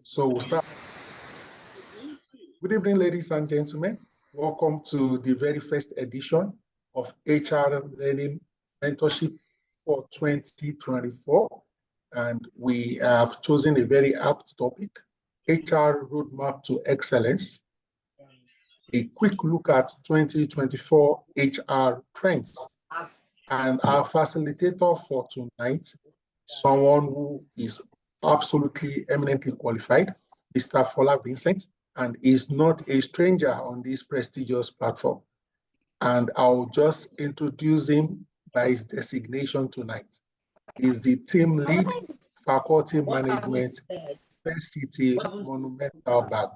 So we'll start. Good evening, ladies and gentlemen. Welcome to the very first edition of HR Learning Mentorship for 2024. And we have chosen a very apt topic, HR Roadmap to Excellence. A quick look at 2024 HR trends. And our facilitator for tonight, someone who is absolutely eminently qualified, Mr. Fola Vincent, and is not a stranger on this prestigious platform. And I'll just introduce him by his designation tonight. He's the team lead, faculty management, First City Monumental Bag.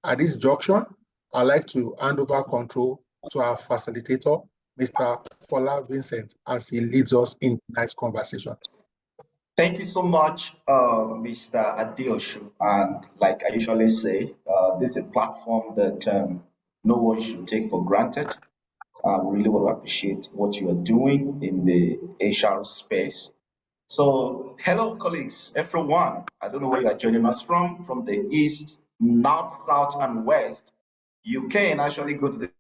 At this junction, I'd like to hand over control to our facilitator, Mr. Fola Vincent, as he leads us in tonight's conversation. Thank you so much, Mr. Adeoshu. And like I usually say, this is a platform that no one should take for granted. We really want to appreciate what you are doing in the HR space. So, hello, colleagues, everyone. I don't know where you are joining us from the east, north, south, and west. You can actually go to the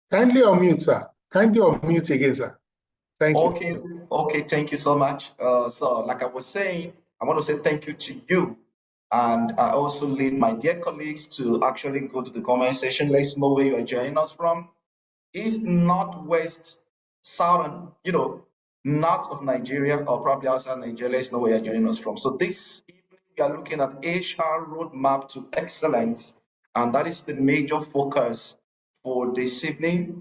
Kindly unmute, sir. Kindly unmute again, sir. Thank you. Okay, thank you so much. So, like I was saying, I want to say thank you to you. And I also lead my dear colleagues to actually go to the comment section. Let us know where you are joining us from. East, north, west, south, and north of Nigeria, or probably outside Nigeria. Let us know where you're joining us from. So this evening we are looking at HR Roadmap to Excellence, and that is the major focus for this evening.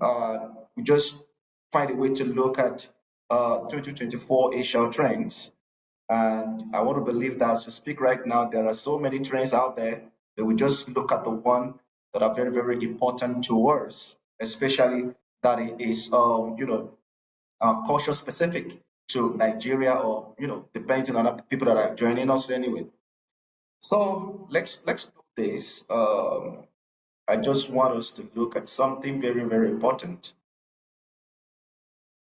We just find a way to look at 2024 HR trends. And I want to believe that as we speak right now, there are so many trends out there that we just look at the one that are very, very important to us, especially that it is, culture specific to Nigeria, or depending on the people that are joining us anyway. So let's do this. I just want us to look at something very, very important.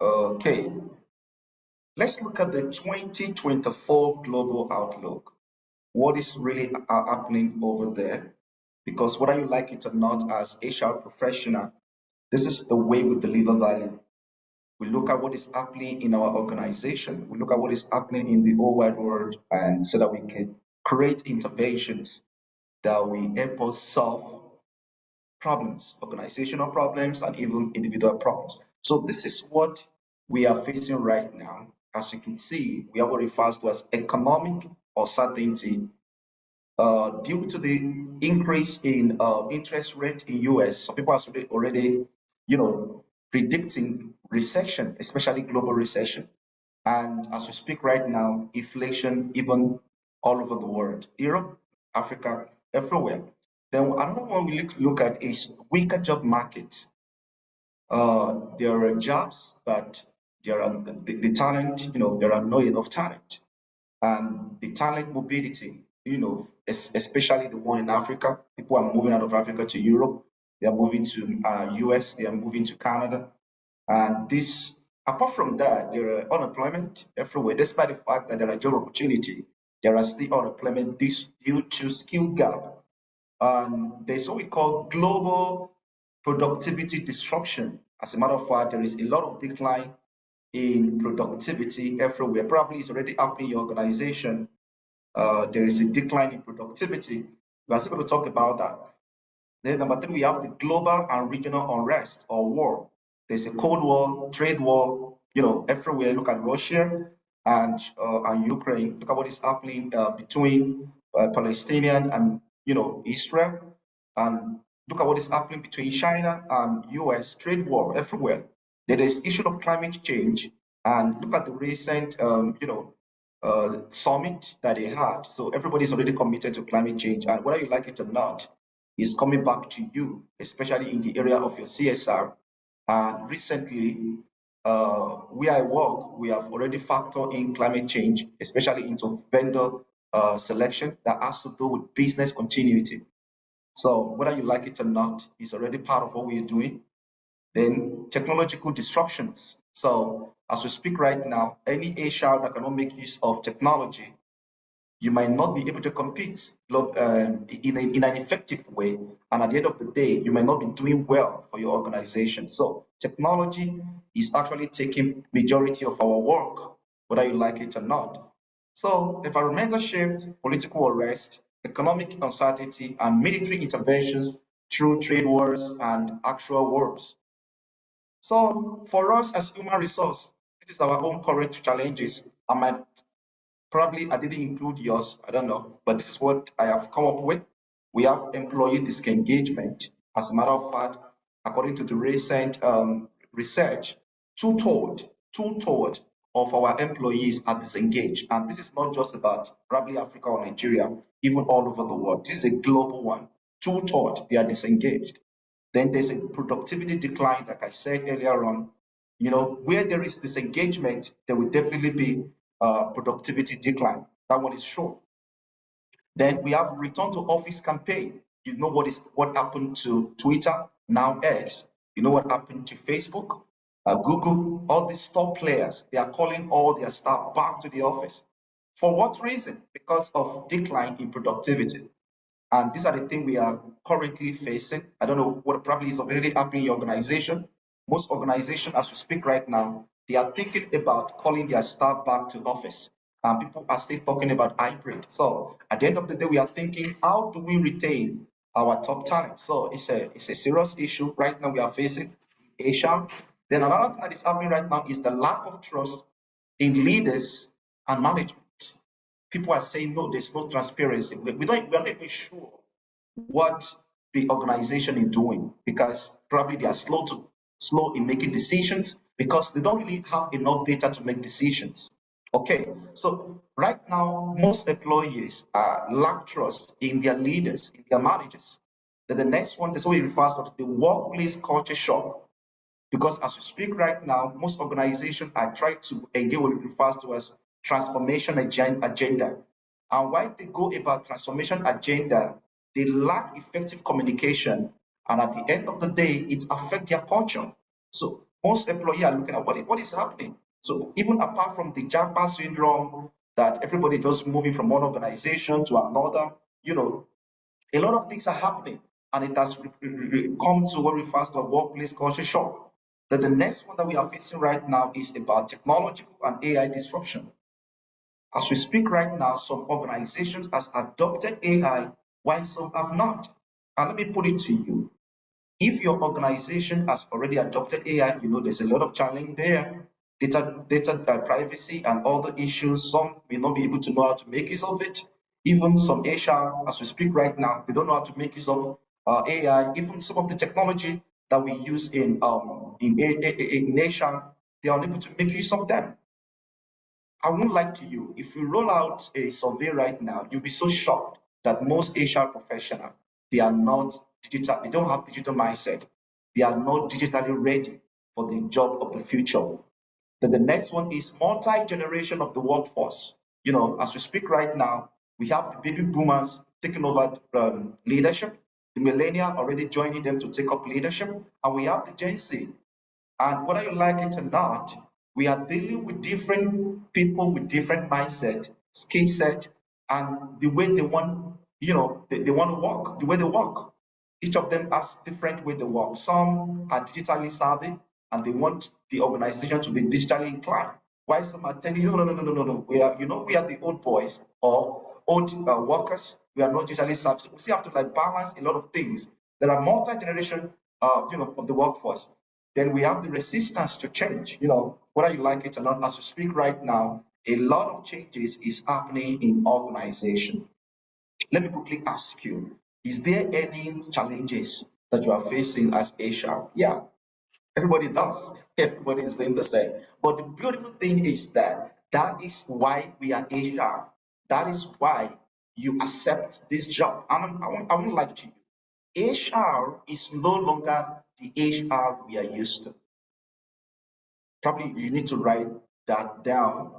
Okay. Let's look at the 2024 global outlook. What is really happening over there? Because whether you like it or not, as HR professional, this is the way we deliver value. We look at what is happening in our organization. We look at what is happening in the whole wide world, and so that we can create interventions that will help us solve problems, organizational problems, and even individual problems. So this is what we are facing right now. As you can see, we have what refers to as economic uncertainty due to the increase in interest rate in US. So people are already, predicting recession, especially global recession. And as we speak right now, inflation even all over the world, Europe, Africa, everywhere. Then another one we look at is weaker job market. There are jobs, but there are the talent, there are not enough talent. And the talent mobility, especially the one in Africa, people are moving out of Africa to Europe, they are moving to US, they are moving to Canada. And this, apart from that, there are unemployment everywhere, despite the fact that there are job opportunity, there are still unemployment due to skill gap. There's what we call global productivity disruption. As a matter of fact, there is a lot of decline in productivity everywhere. Probably it's already happening in your organization. There is a decline in productivity. We're still going to talk about that. Then number three, we have the global and regional unrest or war. There's a Cold War, trade war, everywhere. Look at Russia and Ukraine. Look at what is happening between Palestinian and Israel, and look at what is happening between China and US. Trade war everywhere. There is issue of climate change, and look at the recent summit that they had. So everybody's already committed to climate change, and whether you like it or not, is coming back to you, especially in the area of your CSR. And recently, where I work, we have already factored in climate change, especially into vendor selection that has to do with business continuity. So whether you like it or not, it's already part of what we are doing. Then technological disruptions. So as we speak right now, any HR that cannot make use of technology you might not be able to compete in an effective way. And at the end of the day, you might not be doing well for your organization. So technology is actually taking majority of our work, whether you like it or not. So environmental shift, political unrest, economic uncertainty, and military interventions through trade wars and actual wars. So for us as human resource, this is our own current challenges. I didn't include yours, I don't know, but this is what I have come up with. We have employee disengagement. As a matter of fact, according to the recent research, two-thirds of our employees are disengaged. And this is not just about probably Africa or Nigeria, even all over the world. This is a global one. Two-thirds, they are disengaged. Then there's a productivity decline, like I said earlier on. Where there is disengagement, there will definitely be productivity decline. That one is sure. Then we have return to office campaign. You know what happened to Twitter, now X. You know what happened to Facebook, Google, all these top players. They are calling all their staff back to the office. For what reason? Because of decline in productivity. And these are the things we are currently facing. I don't know what probably is already happening in your organization. Most organizations, as we speak right now, they are thinking about calling their staff back to office. People are still talking about hybrid. So at the end of the day, we are thinking, how do we retain our top talent? So it's a serious issue right now we are facing in Asia. Then another thing that is happening right now is the lack of trust in leaders and management. People are saying, no, there's no transparency. We're not even sure what the organization is doing, because probably they are slow in making decisions because they don't really have enough data to make decisions. Okay, so right now, most employees lack trust in their leaders, in their managers. Then the next one, that's what it refers to the workplace culture shock. Because as we speak right now, most organizations are trying to engage what it refers to as transformation agenda. And while they go about transformation agenda, they lack effective communication. And at the end of the day, it affects their culture. So most employees are looking at what is happening. So even apart from the Japa syndrome, that everybody just moving from one organization to another, a lot of things are happening. And it has come to what refers to a workplace culture shock. That the next one that we are facing right now is about technological and AI disruption. As we speak right now, some organizations has adopted AI while some have not. And let me put it to you. If your organization has already adopted AI, there's a lot of challenge there. Data privacy and other issues. Some may not be able to know how to make use of it. Even some HR, as we speak right now, they don't know how to make use of AI. Even some of the technology that we use in HR, they are unable to make use of them. I won't lie to you, if we roll out a survey right now, you'll be so shocked that most HR professionals, they are not digital, they don't have digital mindset. They are not digitally ready for the job of the future. Then the next one is multi-generation of the workforce. As we speak right now, we have the baby boomers taking over leadership, the millennials already joining them to take up leadership, and we have the Gen Z. And whether you like it or not, we are dealing with different people with different mindset, skill set, and the way they want, they want to work, the way they work. Each of them has different way they work. Some are digitally savvy and they want the organization to be digitally inclined. While some are telling you, no. We are the old boys or old workers. We are not digitally savvy. So we still have to balance a lot of things. There are multi-generation, of the workforce. Then we have the resistance to change. Whether you like it or not, as we speak right now, a lot of changes is happening in organization. Let me quickly ask you, is there any challenges that you are facing as HR? Yeah, everybody does. Everybody is doing the same. But the beautiful thing is that is why we are HR. That is why you accept this job. I won't lie to you. HR is no longer the HR we are used to. Probably you need to write that down.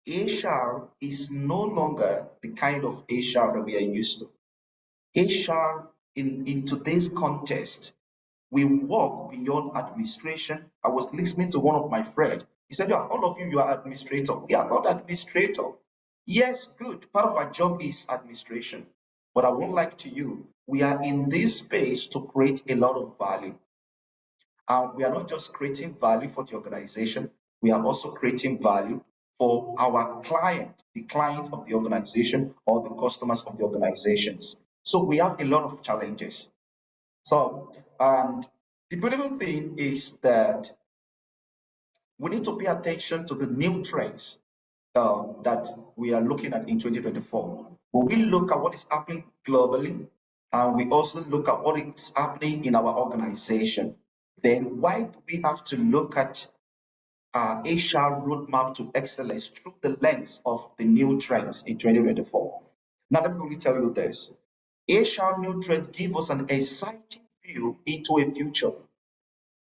HR is no longer the kind of HR that we are used to. HR in today's context, we work beyond administration. I was listening to one of my friends. He said, yeah, all of you are administrator. We are not administrator. Yes, good. Part of our job is administration. But I won't lie to you, we are in this space to create a lot of value. We are not just creating value for the organization, we are also creating value for our client, the client of the organization or the customers of the organizations. So we have a lot of challenges. So, and the beautiful thing is that we need to pay attention to the new trends that we are looking at in 2024. When we look at what is happening globally, and we also look at what is happening in our organization, then why do we have to look at our HR roadmap to excellence through the lens of the new trends in 2024? Now, let me only tell you this. HR new trends give us an exciting view into a future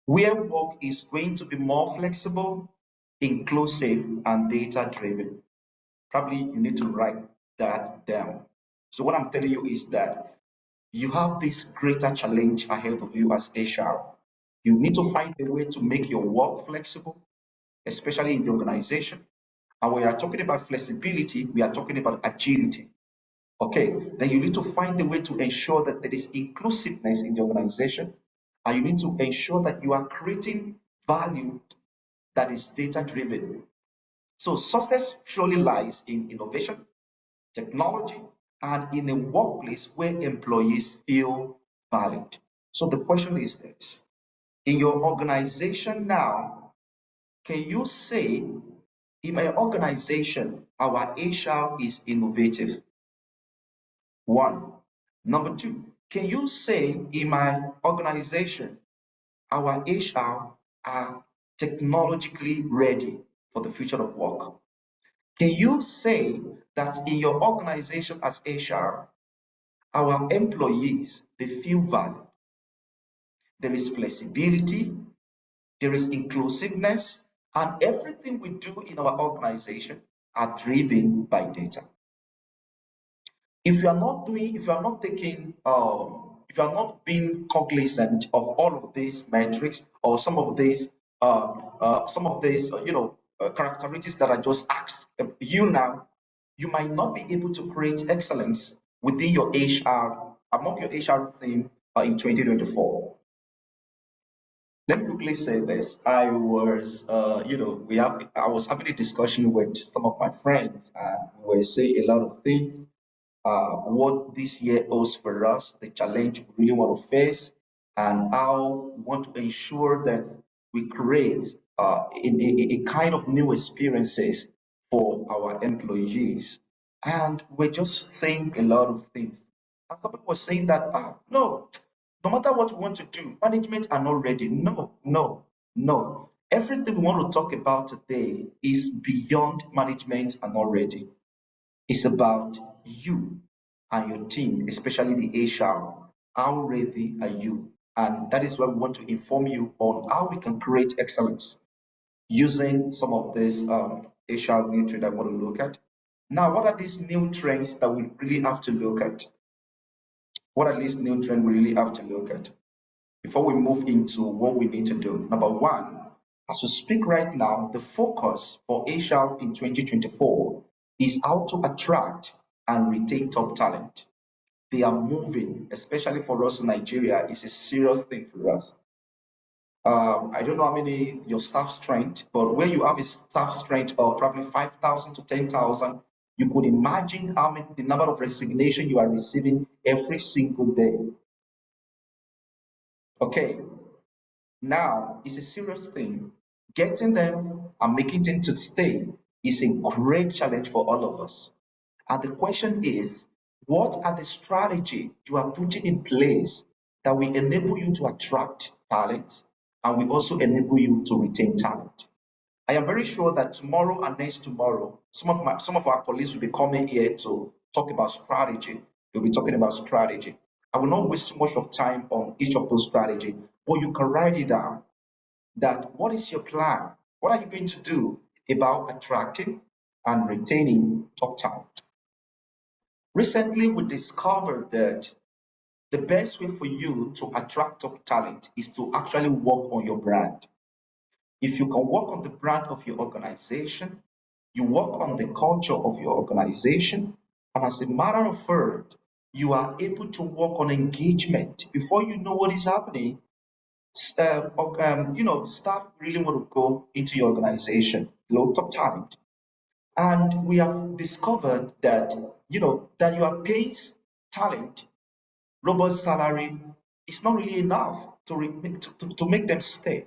where work is going to be more flexible, inclusive, and data-driven. Probably you need to write that down. So what I'm telling you is that you have this greater challenge ahead of you as HR. You need to find a way to make your work flexible, especially in the organization. And when we are talking about flexibility, we are talking about agility. Okay, then you need to find a way to ensure that there is inclusiveness in the organization, and you need to ensure that you are creating value that is data driven. So success surely lies in innovation, technology, and in a workplace where employees feel valued. So the question is this: in your organization now, can you say, in my organization, our HR is innovative? One. Number two, can you say, in my organization, our HR are technologically ready for the future of work? Can you say that in your organization as HR, our employees, they feel valued? There is flexibility, there is inclusiveness, and everything we do in our organization are driven by data. If you are not doing, if you are not taking, if you are not being cognizant of all of these metrics or some of these, characteristics that I just asked you now, you might not be able to create excellence within your HR, among your HR team in 2024. Let me quickly say this. I was, I was having a discussion with some of my friends, and we were saying a lot of things what this year holds for us, the challenge we really want to face, and how we want to ensure that we create a kind of new experiences for our employees. And we're just saying a lot of things. And some people were saying that, no, no matter what we want to do, management are not ready. No, no, no. Everything we want to talk about today is beyond management are not ready. It's about you and your team, especially the HR. How ready are you? And that is why we want to inform you on how we can create excellence using some of this HR new trend I want to look at. Now, what are these new trends that we really have to look at? What are these new trends we really have to look at before we move into what we need to do? Number one, as we speak right now, the focus for HR in 2024 is how to attract and retain top talent. They are moving, especially for us in Nigeria, it's a serious thing for us. I don't know how many your staff strength, but where you have a staff strength of probably 5,000 to 10,000, you could imagine how many the number of resignation you are receiving every single day. Okay, now it's a serious thing. Getting them and making them to stay is a great challenge for all of us. And the question is, what are the strategies you are putting in place that will enable you to attract talent and will also enable you to retain talent? I am very sure that tomorrow and next tomorrow, some of our colleagues will be coming here to talk about strategy. They'll be talking about strategy. I will not waste too much of time on each of those strategies, but you can write it down. That what is your plan? What are you going to do about attracting and retaining top talent? Recently, we discovered that the best way for you to attract top talent is to actually work on your brand. If you can work on the brand of your organization, you work on the culture of your organization, and as a matter of fact, you are able to work on engagement. Before you know what is happening, staff really want to go into your organization, low top talent. And we have discovered that, that you are paying talent robust salary is not really enough to make them stay.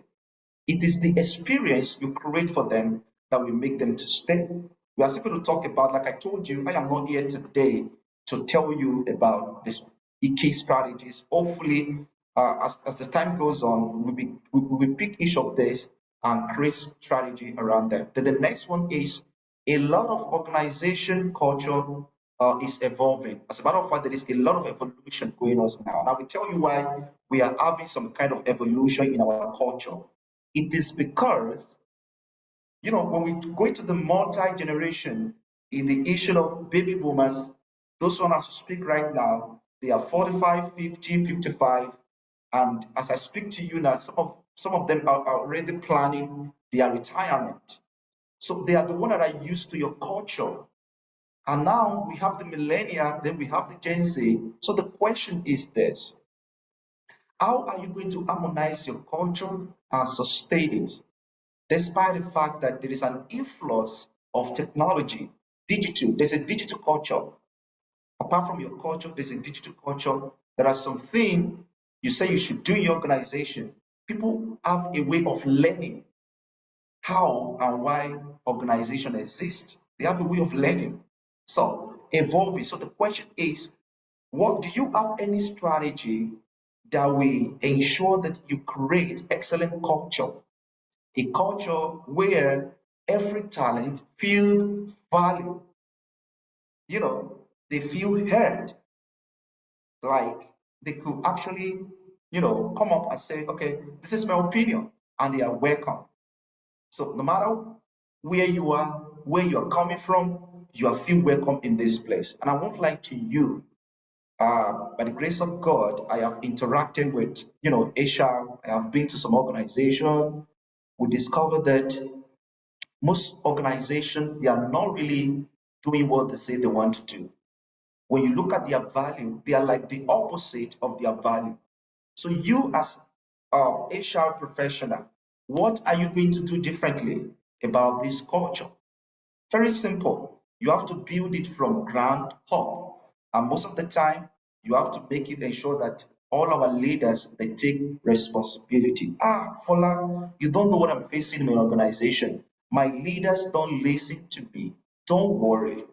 It is the experience you create for them that will make them to stay. We are still going to talk about, like I told you, I am not here today to tell you about this key strategies. Hopefully, as the time goes on, we will pick each of these and create strategy around them. Then the next one is a lot of organization culture is evolving. As a matter of fact, there is a lot of evolution going on now. And I will tell you why we are having some kind of evolution in our culture. It is because, when we go into the multi-generation in the issue of baby boomers, those ones as to speak right now, they are 45, 50, 55. And as I speak to you now, some of them are already planning their retirement. So they are the one that are used to your culture. And now we have the millennia, then we have the Gen Z. So the question is this: how are you going to harmonize your culture and sustain it, despite the fact that there is an influx of technology, digital? There's a digital culture. Apart from your culture, there's a digital culture. There are some things you say you should do in your organization. People have a way of learning how and why organization exists. They have a way of learning. So evolving. So the question is, what do you have any strategy that will ensure that you create excellent culture? A culture where every talent feel valued, they feel heard, like they could actually, come up and say, okay, this is my opinion, and they are welcome. So no matter where you are, where you are coming from, you are feel welcome in this place. And I won't lie to you, by the grace of God, I have interacted with, HR. I have been to some organization. We discovered that most organizations, they are not really doing what they say they want to do. When you look at their value, they are like the opposite of their value. So you as HR professional, what are you going to do differently about this culture? Very simple. You have to build it from ground up. And most of the time, you have to make it ensure that all our leaders, they take responsibility. Fola, you don't know what I'm facing in my organization. My leaders don't listen to me. Don't worry.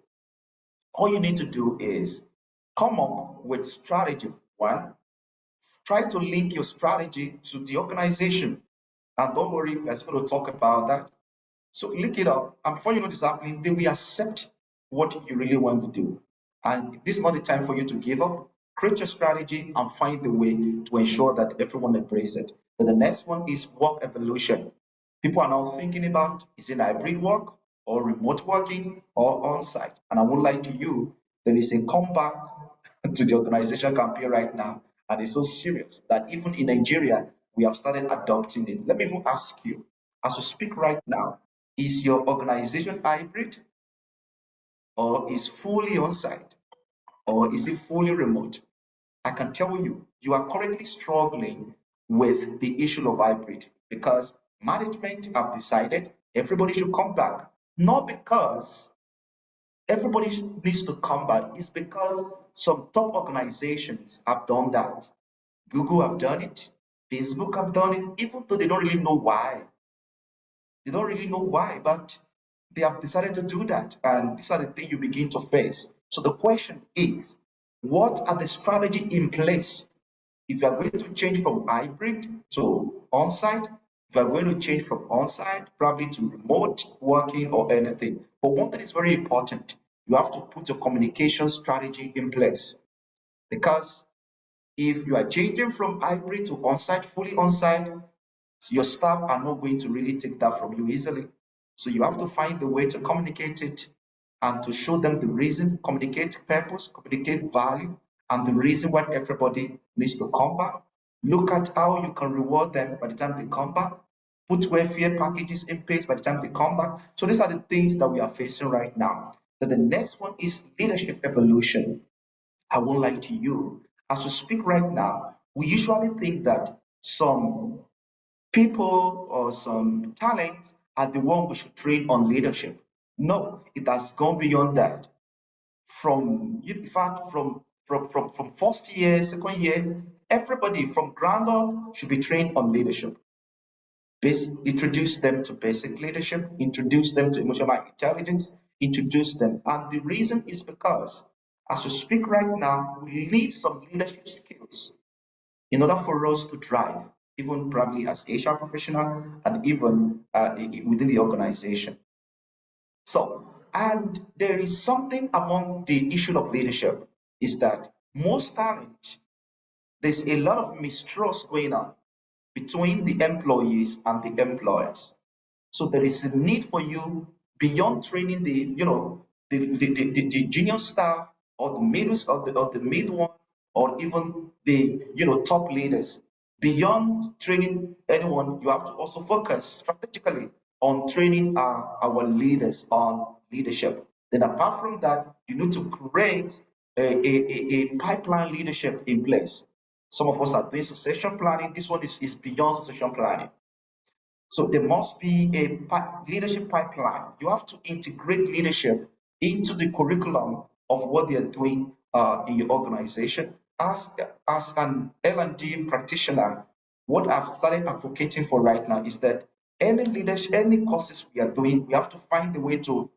All you need to do is come up with strategy. One, try to link your strategy to the organization. And don't worry, we're going to talk about that. So link it up, and before you know this happening, they will accept what you really want to do. And this is not the time for you to give up. Create your strategy and find the way to ensure that everyone embraces it. Then the next one is work evolution. People are now thinking about, is it hybrid work or remote working or on-site? And I won't lie to you, there is a comeback to the organization campaign right now, and it's so serious that even in Nigeria, we have started adopting it. Let me even ask you, as you speak right now, is your organization hybrid, or is fully on-site, or is it fully remote? I can tell you, you are currently struggling with the issue of hybrid because management have decided everybody should come back. Not because everybody needs to come back, it's because some top organizations have done that. Google have done it, Facebook have done it, even though they don't really know why. They don't really know why, but they have decided to do that. And these are the things you begin to face. So the question is, what are the strategy in place? If you are going to change from hybrid to on-site, if you are going to change from on-site probably to remote working or anything. But one thing is very important. You have to put a communication strategy in place. Because if you are changing from hybrid to on-site, fully on-site, your staff are not going to really take that from you easily. So you have to find the way to communicate it and to show them the reason, communicate purpose, communicate value, and the reason why everybody needs to come back. Look at how you can reward them by the time they come back. put welfare packages in place by the time they come back. So these are the things that we are facing right now. Then the next one is leadership evolution. I won't lie to you. As we speak right now, we usually think that some people or some talents are the one we should train on leadership. No, it has gone beyond that. From in fact, from first year, second year, everybody from ground up should be trained on leadership. Introduce them to basic leadership, introduce them to emotional intelligence, introduce them. And the reason is because as we speak right now, we need some leadership skills in order for us to drive, even probably as HR professional and even within the organization. So, and there is something among the issue of leadership is that most times there's a lot of mistrust going on between the employees and the employers. So there is a need for you beyond training the junior staff or the middle or the mid one or even the top leaders. Beyond training anyone, you have to also focus strategically on training our leaders on leadership. Then apart from that, you need to create a pipeline leadership in place. Some of us are doing succession planning. This one is beyond succession planning. So there must be a leadership pipeline. You have to integrate leadership into the curriculum of what they are doing in your organization. As an L&D practitioner, what I've started advocating for right now is that any leadership, any courses we are doing, we have to find a way to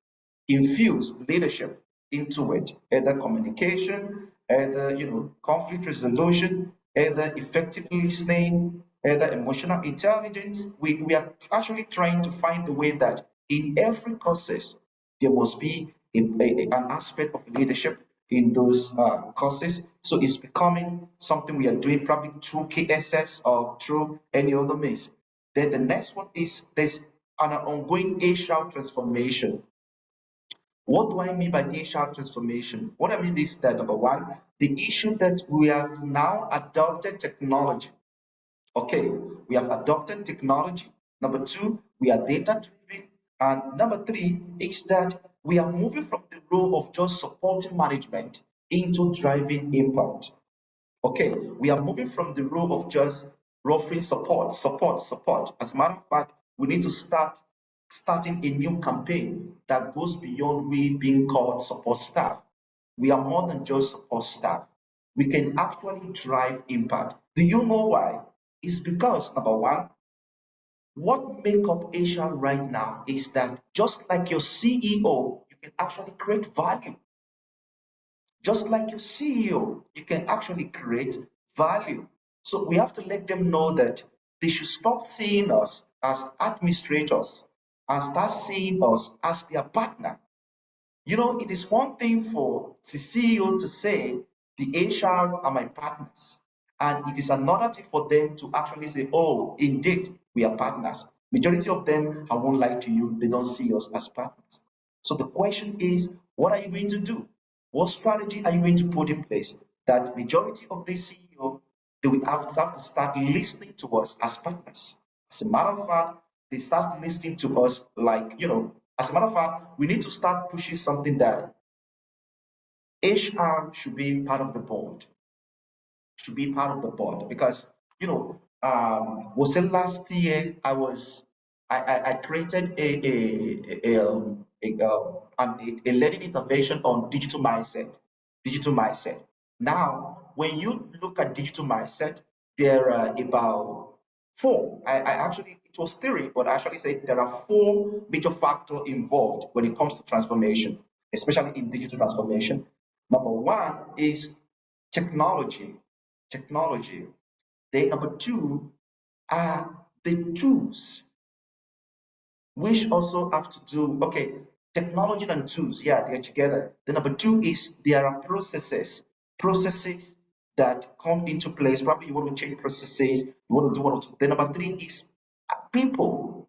infuse leadership into it, either communication, either conflict resolution, either effective listening, either emotional intelligence. We are actually trying to find the way that in every courses there must be an aspect of leadership in those courses. So it's becoming something we are doing probably through KSS or through any other means. Then the next one is there's an ongoing HR transformation. What do I mean by HR transformation? What I mean is that number one, the issue that we have now adopted technology. Okay, we have adopted technology. Number two, we are data driven. And number three is that we are moving from the role of just supporting management into driving impact. Okay, we are moving from the role of just offering support. As a matter of fact, we need to starting a new campaign that goes beyond we being called support staff. We are more than just support staff. We can actually drive impact. Do you know why? It's because number one, what make up HR right now is that just like your CEO, you can actually create value. Just like your CEO, you can actually create value. So we have to let them know that they should stop seeing us as administrators and start seeing us as their partner. It is one thing for the CEO to say, the HR are my partners. And it is another thing for them to actually say, oh, indeed, we are partners. Majority of them, I won't lie to you, they don't see us as partners. So the question is, what are you going to do? What strategy are you going to put in place that majority of the CEO, they will have to start listening to us as partners? As a matter of fact, they start listening to us like, as a matter of fact, we need to start pushing something that HR should be part of the board, because, was it last year I created a learning intervention on digital mindset. Now, when you look at digital mindset, there are about four. It was three, but I actually said there are four major factors involved when it comes to transformation, especially in digital transformation. Number one is technology. Then number two are the tools, which also have to do, okay, technology and tools, yeah, they're together. The number two is there are processes that come into place. Probably you want to change processes, you want to do one or two. Then number three is people.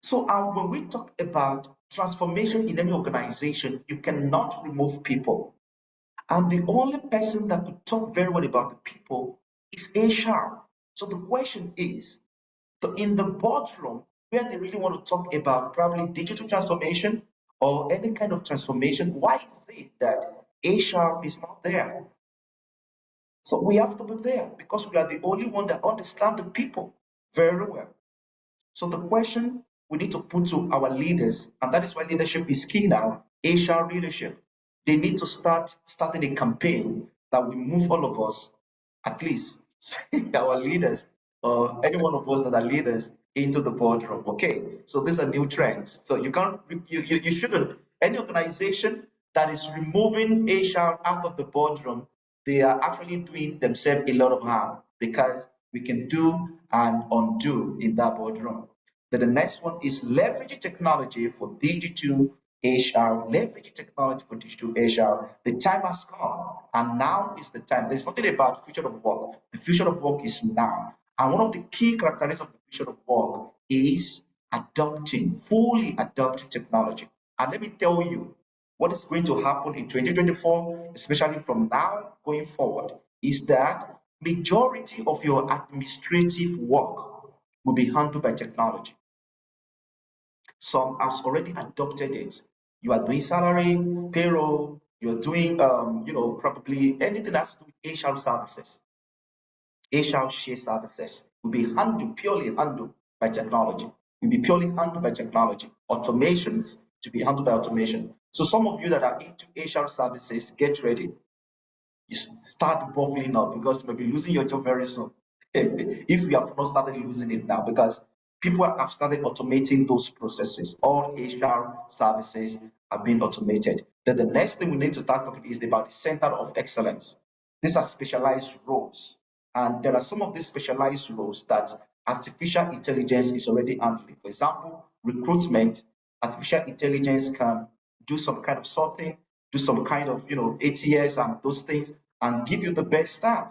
So when we talk about transformation in any organization, you cannot remove people. And the only person that could talk very well about the people is HR. So the question is, So in the boardroom, where they really want to talk about probably digital transformation or any kind of transformation, why is it that HR is not there? So we have to be there because we are the only one that understand the people very well. So the question we need to put to our leaders, and that is why leadership is key now, HR leadership. They need to starting a campaign that will move all of us, at least our leaders, or any one of us that are leaders, into the boardroom. Okay, so these are new trends. So you can't, you shouldn't, any organization that is removing HR out of the boardroom, they are actually doing themselves a lot of harm because we can do and undo in that boardroom. Then the next one is leveraging technology for digital HR, leveraging technology for digital HR. The time has come, and now is the time. There's nothing about future of work. The future of work is now. And one of the key characteristics of the future of work is fully adopting technology. And let me tell you, what is going to happen in 2024, especially from now going forward, is that majority of your administrative work will be handled by technology. Some has already adopted it. You are doing salary, payroll, you're doing, probably anything that has to do with HR services. HR share services will be purely handled by technology. Will be purely handled by technology. Automations to be handled by automation. So some of you that are into HR services, get ready. You start bubbling up because you may be losing your job very soon. If you have not started losing it now, because people have started automating those processes. All HR services are being automated. Then the next thing we need to start talking is about the center of excellence. These are specialized roles. And there are some of these specialized roles that artificial intelligence is already handling. For example, recruitment, artificial intelligence can do some kind of sorting, do some kind of ATS and those things, and give you the best staff.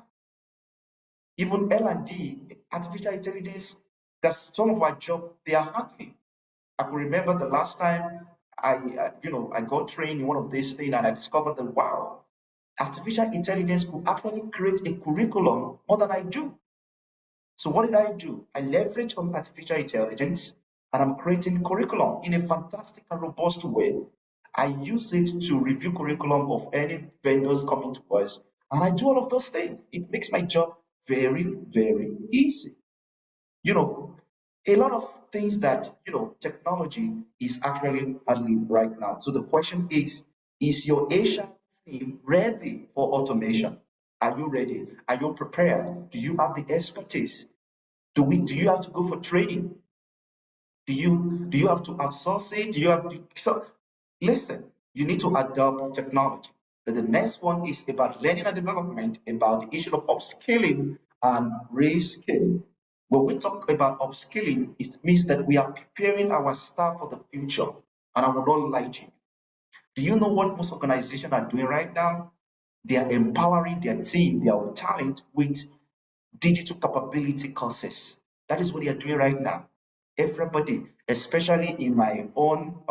Even L&D, artificial intelligence, because some of our job they are handling. I can remember the last time I got trained in one of these things and I discovered that wow, artificial intelligence could actually create a curriculum more than I do. So what did I do? I leverage on artificial intelligence and I'm creating curriculum in a fantastic and robust way. I use it to review curriculum of any vendors coming to us, and I do all of those things. It makes my job very, very easy. A lot of things that technology is actually handling right now. So the question is your Asia team ready for automation? Are you ready? Are you prepared? Do you have the expertise? Do you have to go for training? Do you have to outsource it? Do you have to, so listen, you need to adopt technology. Then the next one is about learning and development, about the issue of upskilling and reskilling. When we talk about upskilling, it means that we are preparing our staff for the future. And I will not lie to you. Do you know what most organizations are doing right now? They are empowering their team, their talent with digital capability courses. That is what they are doing right now. Everybody, especially in my own,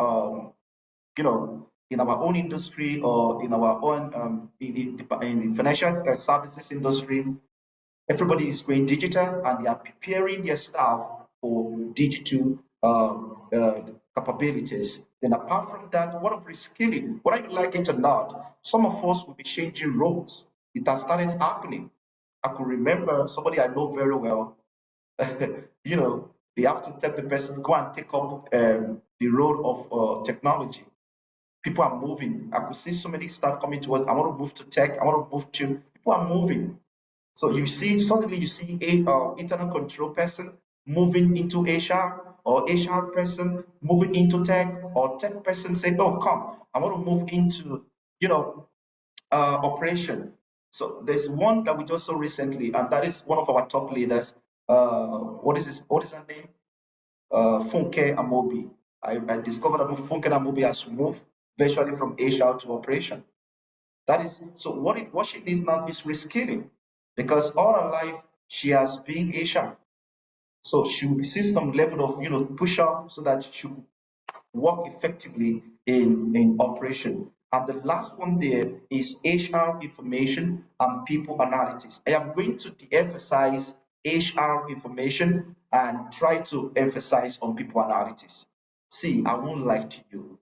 in our own industry or in our own, in the financial services industry, everybody is going digital and they are preparing their staff for digital capabilities. Then apart from that, what of reskilling? Whether you like it or not, some of us will be changing roles. It has started happening. I could remember somebody I know very well, they have to tell the person, go and take up the role of technology. People are moving. I could see so many start coming to us. I want to move to tech. I want to move to, people are moving. So you see, suddenly you see a internal control person moving into HR, or HR person moving into tech, or tech person saying, oh, come, I want to move into, operation. So there's one that we just saw recently, and that is one of our top leaders. What is her name? Funke Amobi. I discovered that Funke Amobi has moved virtually from HR to operation. That is, so what she needs now is reskilling, because all her life she has been HR. So she will see some level of push up so that she will work effectively in operation. And the last one there is HR information and people analytics. I am going to de-emphasize HR information and try to emphasize on people analytics. See, I won't lie to you.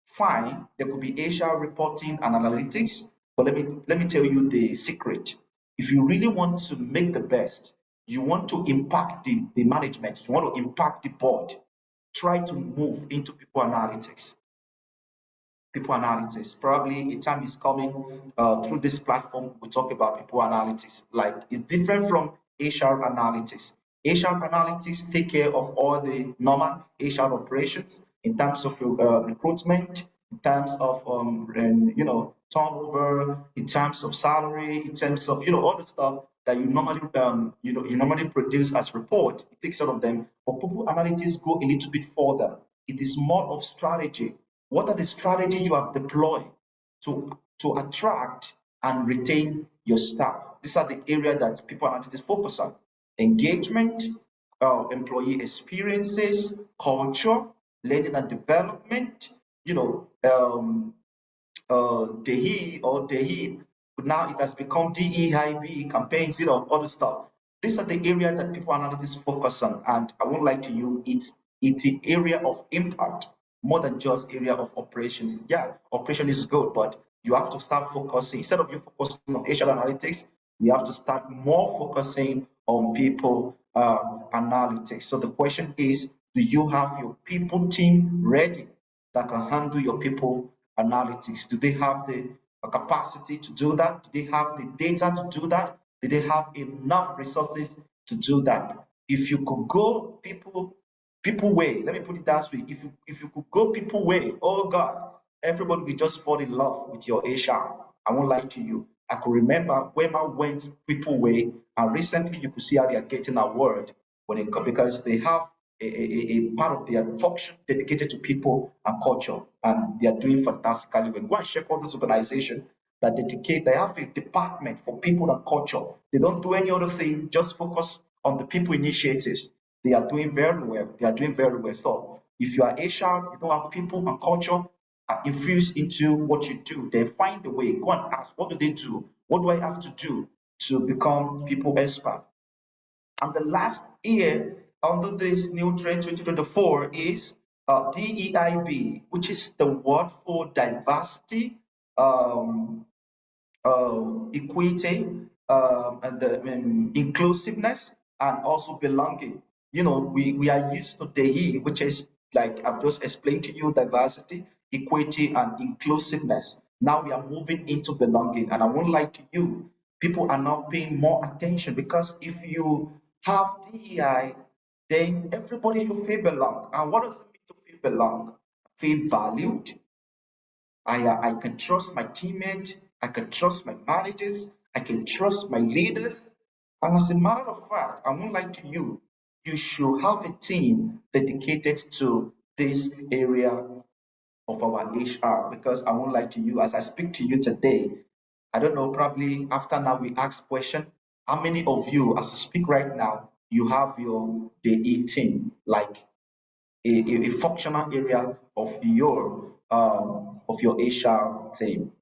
Fine, there could be HR reporting and analytics, but let me tell you the secret. If you really want to make the best, you want to impact the management, you want to impact the board, try to move into people analytics. People analytics. Probably a time is coming through this platform, we talk about people analytics. Like, it's different from HR analytics. HR analytics take care of all the normal HR operations in terms of recruitment, in terms of turnover, in terms of salary, in terms of all the stuff that you normally produce as report. It takes care of them. But people analytics go a little bit further. It is more of strategy. What are the strategies you have deployed to attract and retain your staff? These are the areas that people analytics focus on. Engagement, employee experiences, culture, learning and development, DEI or DEI. Now it has become DEIB campaigns, all the stuff. These are the areas that people analytics focus on, and I won't lie to you, it's the area of impact more than just area of operations. Yeah, operation is good, but you have to start focusing. Instead of you focusing on HR analytics, we have to start more focusing on people analytics. So the question is, do you have your people team ready that can handle your people analytics? Do they have the capacity to do that? Do they have the data to do that? Do they have enough resources to do that? If you could go people way, let me put it that way. If you could go people way, oh God, everybody will just fall in love with your HR. I won't lie to you. I could remember when I went people way, and recently you could see how they are getting award when it comes, because they have a part of their function dedicated to people and culture, and they are doing fantastically well. Go and check all those organizations that they have a department for people and culture. They don't do any other thing, just focus on the people initiatives. They are doing very well. They are doing very well. So if you are HR, you don't have people and culture infused into what you do, then find the way. Go and ask, what do they do? What do I have to do to become people expert? And the last year under this new trend 2024 is DEIB, which is the word for diversity, equity, and inclusiveness, and also belonging. We are used to DEI, which is, like I've just explained to you, diversity, equity, and inclusiveness. Now we are moving into belonging, and I won't lie to you, people are now paying more attention, because if you have DEI, then everybody will feel belong. And what does it mean to feel belong? Feel valued. I can trust my teammates, I can trust my managers, I can trust my leaders. And as a matter of fact, I won't lie to you, you should have a team dedicated to this area of our HR, because I won't lie to you, as I speak to you today, I don't know, probably after now we ask question, how many of you, as I speak right now, you have your DE team, like a functional area of your HR team.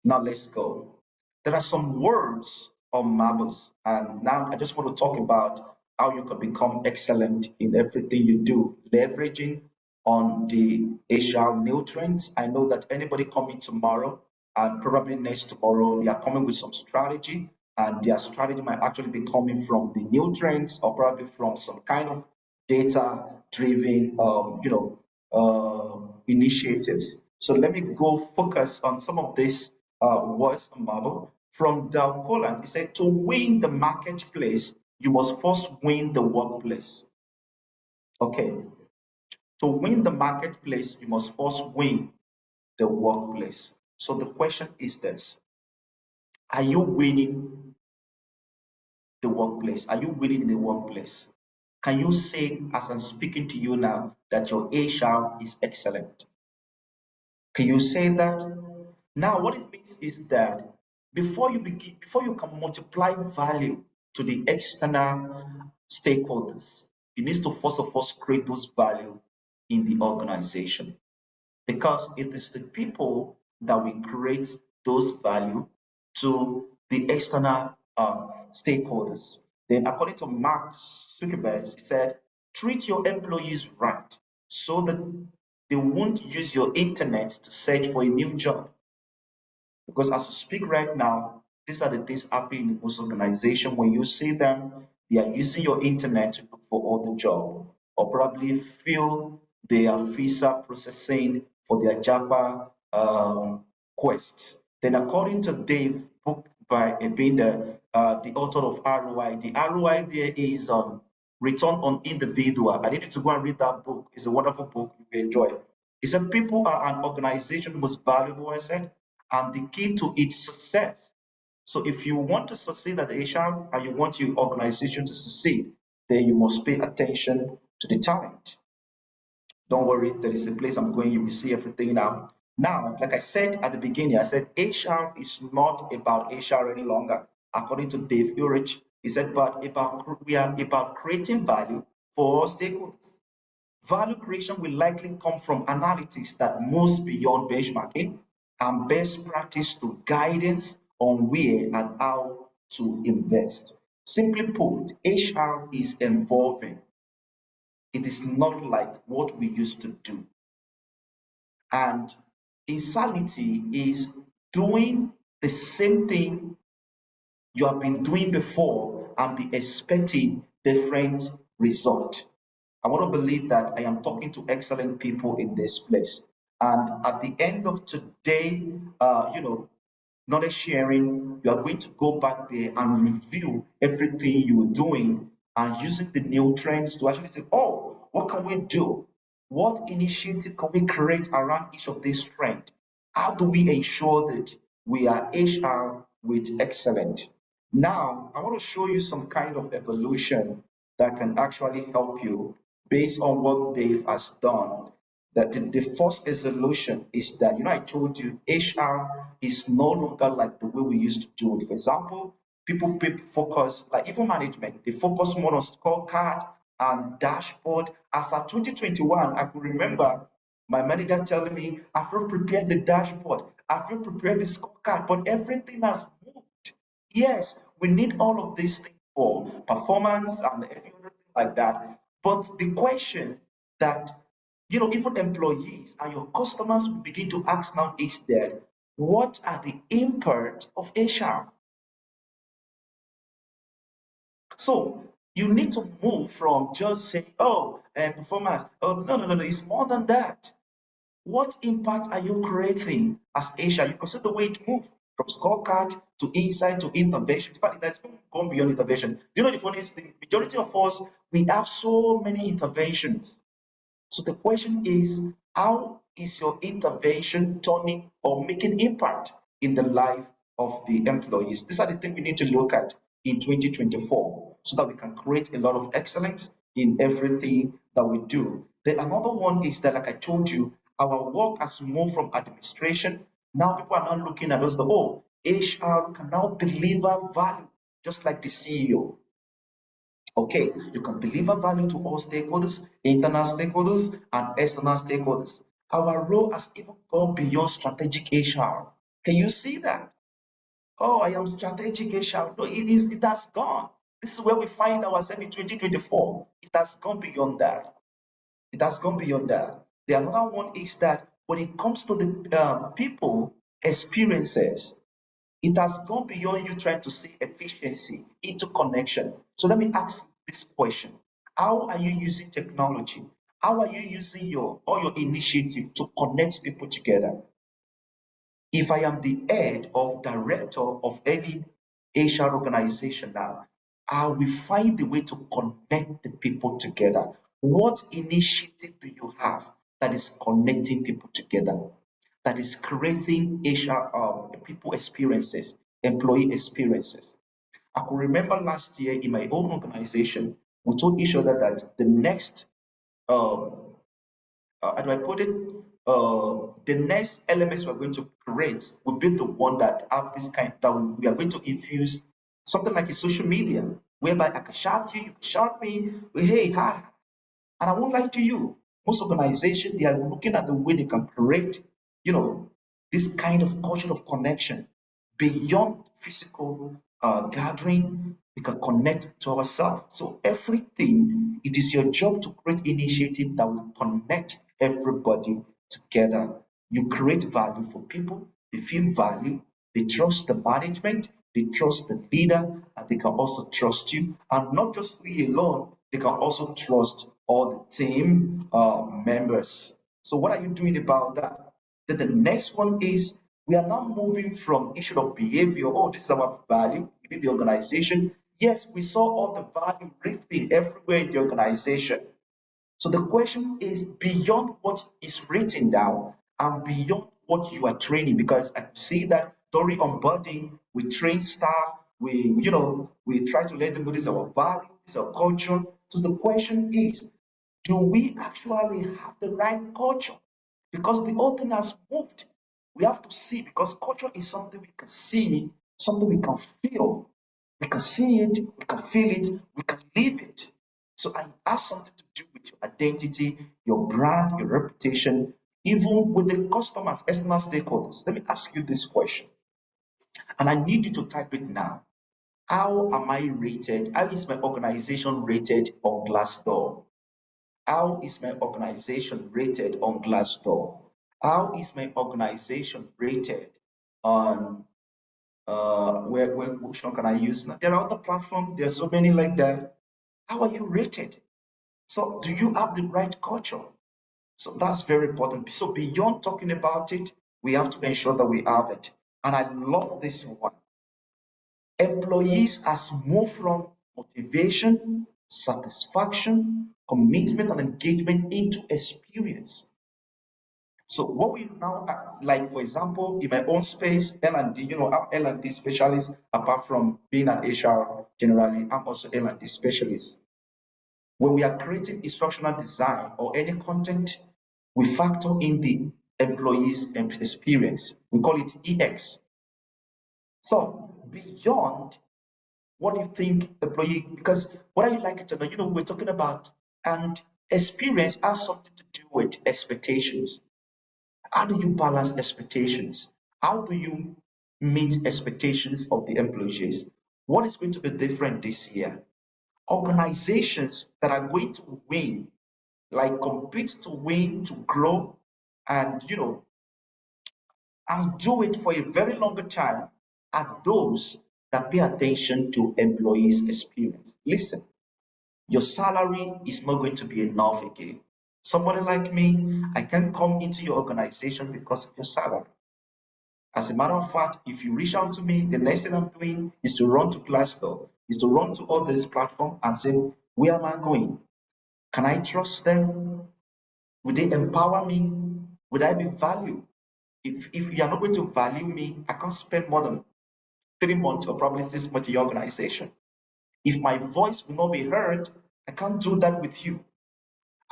Now let's go. There are some words on marbles, and now I just want to talk about how you can become excellent in everything you do, leveraging on the HR new trends. I know that anybody coming tomorrow and probably next tomorrow, they are coming with some strategy, and their strategy might actually be coming from the new trends, or probably from some kind of data-driven, initiatives. So let me go focus on some of these words on marble. From Dow Poland, he said, to win the marketplace, you must first win the workplace. Okay. To win the marketplace, you must first win the workplace. So the question is this: are you winning the workplace? Are you winning in the workplace? Can you say, as I'm speaking to you now, that your HR is excellent? Can you say that? Now, what it means is that before you can multiply value to the external stakeholders, you need to first of all create those value in the organization, because it is the people that will create those value to the external stakeholders. Then, according to Marx Zuckerberg, he said, treat your employees right so that they won't use your internet to search for a new job. Because as we speak right now, these are the things happening in most organizations. When you see them, they are using your internet to look for other job, or probably fill their visa processing for their Java quests. Then, according to Dave, book by Ebinder, the author of ROI, the ROI there is return on individual. I need you to go and read that book. It's a wonderful book. You will enjoy it. He said, people are an organization most valuable, I said, and the key to its success. So if you want to succeed at HR and you want your organization to succeed, then you must pay attention to the talent. Don't worry, there is a place I'm going, you will see everything now. Now, like I said at the beginning, I said HR is not about HR any longer. According to Dave Ulrich, he said, but we are about creating value for all stakeholders. Value creation will likely come from analytics that moves beyond benchmarking and best practice to guidance on where and how to invest. Simply put, HR is evolving. It is not like what we used to do. And insanity is doing the same thing you have been doing before and be expecting different result. I want to believe that I am talking to excellent people in this place. And at the end of today, knowledge sharing, you are going to go back there and review everything you were doing and using the new trends to actually say, oh, what can we do? What initiative can we create around each of these trends? How do we ensure that we are HR with excellence? Now, I want to show you some kind of evolution that can actually help you based on what Dave has done. That the first resolution is that, I told you HR is no longer like the way we used to do it. For example, people focus, like even management, they focus more on scorecard and dashboard. As at 2021, I could remember my manager telling me, I've not prepared the dashboard, I've not prepared the scorecard, but everything has moved. Yes, we need all of these things for performance and everything like that. But the question that even employees and your customers will begin to ask now is that what are the impact of HR? So you need to move from just saying, oh, performance. Oh, no, it's more than that. What impact are you creating as HR? You consider the way it moves from scorecard to insight to intervention. In fact, it has gone beyond intervention. Do you know the funniest thing? Majority of us, we have so many interventions. So the question is, how is your intervention turning or making impact in the life of the employees? These are the things we need to look at in 2024 so that we can create a lot of excellence in everything that we do. Then another one is that, like I told you, our work has moved from administration. Now people are now looking at us, HR can now deliver value just like the CEO. Okay, you can deliver value to all stakeholders, internal stakeholders, and external stakeholders. Our role has even gone beyond strategic HR. Can you see that? Oh, I am strategic HR. No, it has gone. This is where we find ourselves in 2024. It has gone beyond that. It has gone beyond that. The another one is that when it comes to the people experiences, it has gone beyond you trying to see efficiency into connection. So let me ask you this question. How are you using technology? How are you using all your initiative to connect people together? If I am the head of director of any HR organization now, I will find a way to connect the people together. What initiative do you have that is connecting people together? That is creating HR people experiences, employee experiences. I could remember last year in my own organization, we told each other that the next, how do I put it? The next elements we're going to create will be the one that have this kind that we are going to infuse something like a social media, whereby I can shout you, you can shout me, hey, hi. And I won't lie to you, most organizations, they are looking at the way they can create, this kind of culture of connection beyond physical gathering, we can connect to ourselves. So everything, it is your job to create initiative that will connect everybody together. You create value for people, they feel value, they trust the management, they trust the leader, and they can also trust you. And not just you alone, they can also trust all the team members. So what are you doing about that? Then the next one is we are now moving from issue of behavior. Oh, this is our value within the organization. Yes, we saw all the value written everywhere in the organization. So the question is beyond what is written down and beyond what you are training, because I see that during onboarding, we train staff, we try to let them know this is our value, this is our culture. So the question is, do we actually have the right culture? Because the whole thing has moved. We have to see, because culture is something we can see, something we can feel. We can see it, we can feel it, we can live it. So it has something to do with your identity, your brand, your reputation, even with the customers, external stakeholders. Let me ask you this question, and I need you to type it now. How am I rated? How is my organization rated on Glassdoor? How is my organization rated on Glassdoor? How is my organization rated on which one can I use now? There are other platforms, there are so many like that. How are you rated? So do you have the right culture? So that's very important. So beyond talking about it, we have to ensure that we have it. And I love this one. Employees has moved from motivation, satisfaction, commitment, and engagement into experience. So what we now like, for example, in my own space, L&D, I'm L&D specialist. Apart from being an HR generally, I'm also L&D specialist. When we are creating instructional design or any content, we factor in the employee's experience. We call it EX. So beyond what do you think employee, because what are you likely to know? We're talking about, and experience has something to do with expectations. How do you balance expectations? How do you meet expectations of the employees? What is going to be different this year? Organizations that are going to win, like compete to win, to grow, and and do it for a very longer time, are those that pay attention to employees' experience. Listen, your salary is not going to be enough again. Somebody like me, I can't come into your organization because of your salary. As a matter of fact, if you reach out to me, the next thing I'm doing is to run to Glassdoor, is to run to all this platform and say, where am I going? Can I trust them? Will they empower me? Would I be valued? If you are not going to value me, I can't spend more than 3 months or probably 6 months in your organization. If my voice will not be heard, I can't do that with you.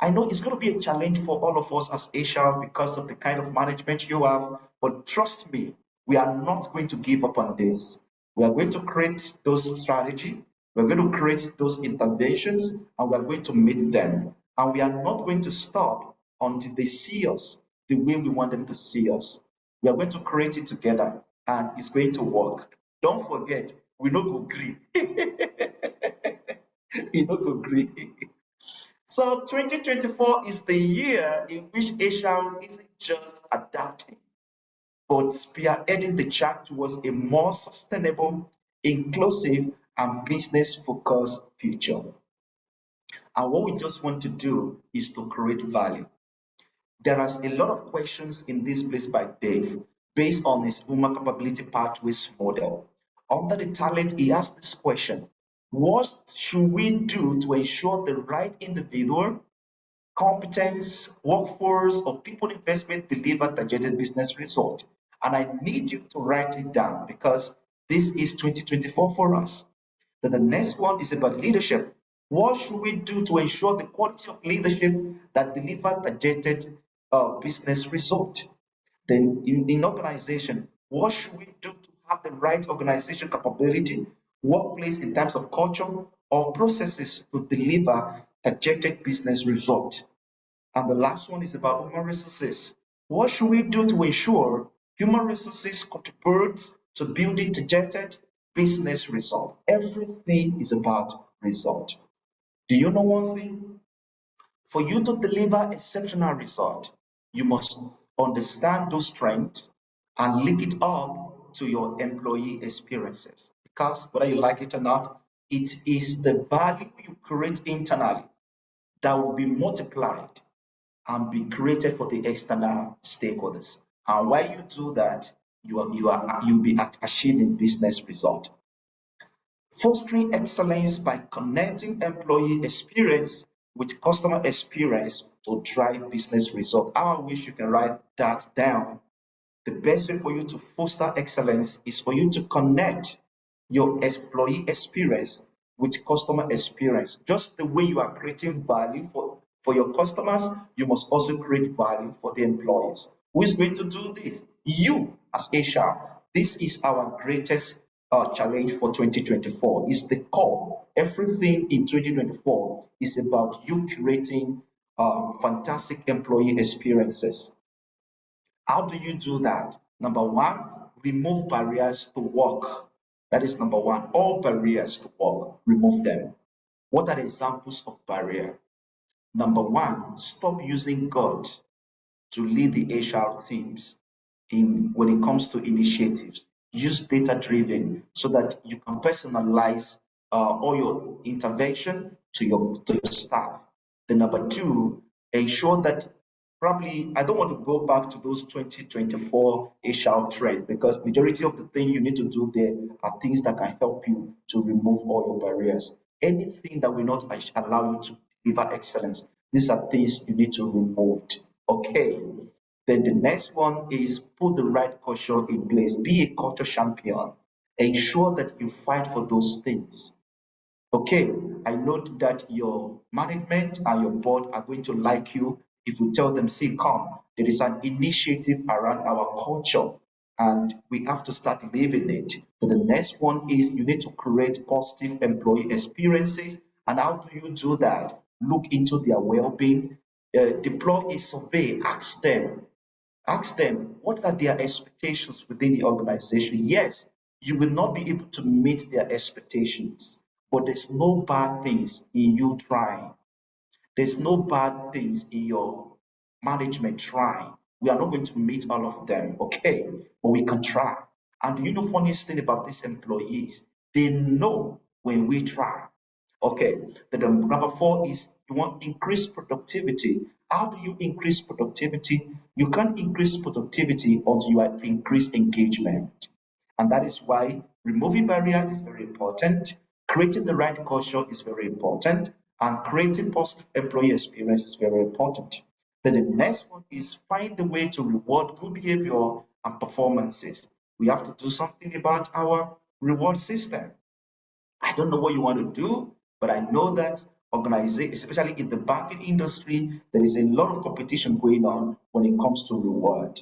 I know it's going to be a challenge for all of us as HR because of the kind of management you have, but trust me, we are not going to give up on this. We are going to create those strategies, we're going to create those interventions, and we're going to meet them. And we are not going to stop until they see us the way we want them to see us. We are going to create it together, and it's going to work. Don't forget, we no go agree. We no go agree. So 2024 is the year in which HR isn't just adapting, but spearheading the chart towards a more sustainable, inclusive, and business-focused future. And what we just want to do is to create value. There are a lot of questions in this place by Dave based on his human capability pathways model. Under the talent, he asked this question: what should we do to ensure the right individual, competence, workforce, or people investment deliver targeted business result? And I need you to write it down because this is 2024 for us. Then the next one is about leadership. What should we do to ensure the quality of leadership that deliver targeted business result? Then in organization, what should we do to have the right organization capability, workplace in terms of culture or processes to deliver targeted business result? And the last one is about human resources. What should we do to ensure human resources contributes to building targeted business result. Everything is about result. Do you know one thing? For you to deliver exceptional result, you must understand those strengths and link it up to your employee experiences. Because whether you like it or not, it is the value you create internally that will be multiplied and be created for the external stakeholders. And while you do that, you'll be achieving business result. Fostering excellence by connecting employee experience with customer experience to drive business result. I wish you can write that down. The best way for you to foster excellence is for you to connect your employee experience with customer experience. Just the way you are creating value for your customers, you must also create value for the employees. Who is going to do this? You as HR. This is our greatest challenge for 2024. Is the core. Everything in 2024 is about you creating fantastic employee experiences. How do you do that? Number one, remove barriers to work. That is number one. All barriers to work, remove them. What are the examples of barrier? Number one, stop using God to lead the HR teams when it comes to initiatives. Use data-driven so that you can personalize all your intervention to your staff. Then number two, ensure that probably I don't want to go back to those 2024 HR trends because majority of the things you need to do there are things that can help you to remove all your barriers. Anything that will not allow you to deliver excellence, these are things you need to remove. Okay. Then the next one is put the right culture in place. Be a culture champion. Ensure that you fight for those things. Okay, I know that your management and your board are going to like you if you tell them, see, come, there is an initiative around our culture and we have to start living it. But the next one is you need to create positive employee experiences. And how do you do that? Look into their well-being, deploy a survey, ask them what are their expectations within the organization. Yes, you will not be able to meet their expectations, but there's no bad things in you trying. There's no bad things in your management trying. We are not going to meet all of them, okay, but we can try. And you know, funniest thing about these employees, they know when we try. Okay, then number four is you want increased productivity. How do you increase productivity? You can't increase productivity until you have increased engagement. And that is why removing barrier is very important. Creating the right culture is very important. And creating positive employee experience is very important. Then the next one is find the way to reward good behavior and performances. We have to do something about our reward system. I don't know what you want to do, but I know that organization, especially in the banking industry, there is a lot of competition going on when it comes to reward.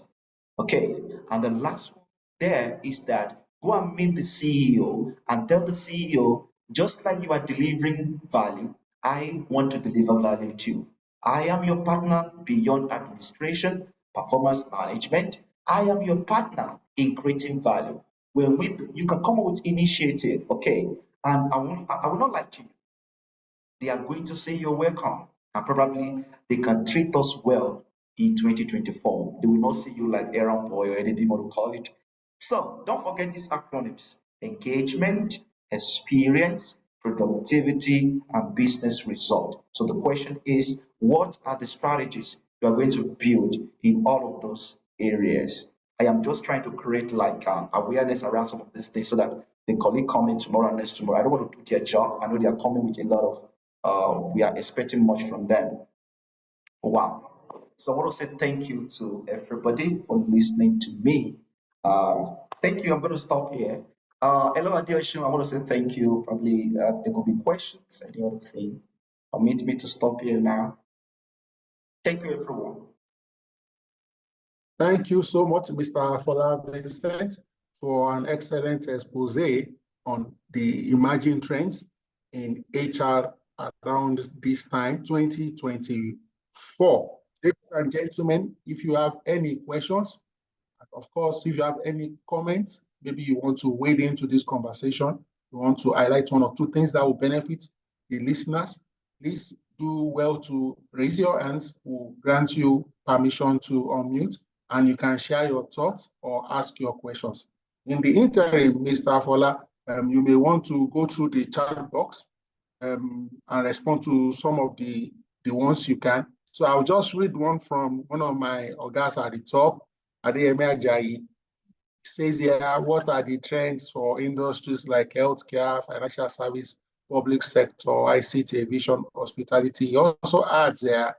Okay, and the last one there is that go and meet the CEO and tell the CEO, just like you are delivering value, I want to deliver value too. I am your partner beyond administration, performance management. I am your partner in creating value. When you can come up with initiative, okay, and I will not lie to you. They are going to say you're welcome, and probably they can treat us well in 2024. They will not see you like Aaron Boy or anything you want to call it. So don't forget these acronyms: engagement, experience, productivity, and business result. So the question is, what are the strategies you are going to build in all of those areas? I am just trying to create like awareness around some of these things so that the colleague coming tomorrow and next tomorrow, I don't want to do their job. I know they are coming with a lot of we are expecting much from them. Wow. So I want to say thank you to everybody for listening to me. Thank you. I'm going to stop here. Hello, Adeoshun. I want to say thank you. Probably there could be questions, any other thing. Permit me to stop here now. Thank you, everyone. Thank you so much, Mr. Fola Vincent, for an excellent expose on the emerging trends in HR around this time, 2024. Ladies and gentlemen, if you have any questions, of course, if you have any comments, maybe you want to wade into this conversation, you want to highlight one or two things that will benefit the listeners, please do well to raise your hands. We'll grant you permission to unmute, and you can share your thoughts or ask your questions. In the interim, Mr. Afola, you may want to go through the chat box and respond to some of the ones you can. So I'll just read one from one of my ogas at the top, Adeyemi Ajayi. Says here, what are the trends for industries like healthcare, financial service, public sector, ICT, aviation, hospitality? He also adds there,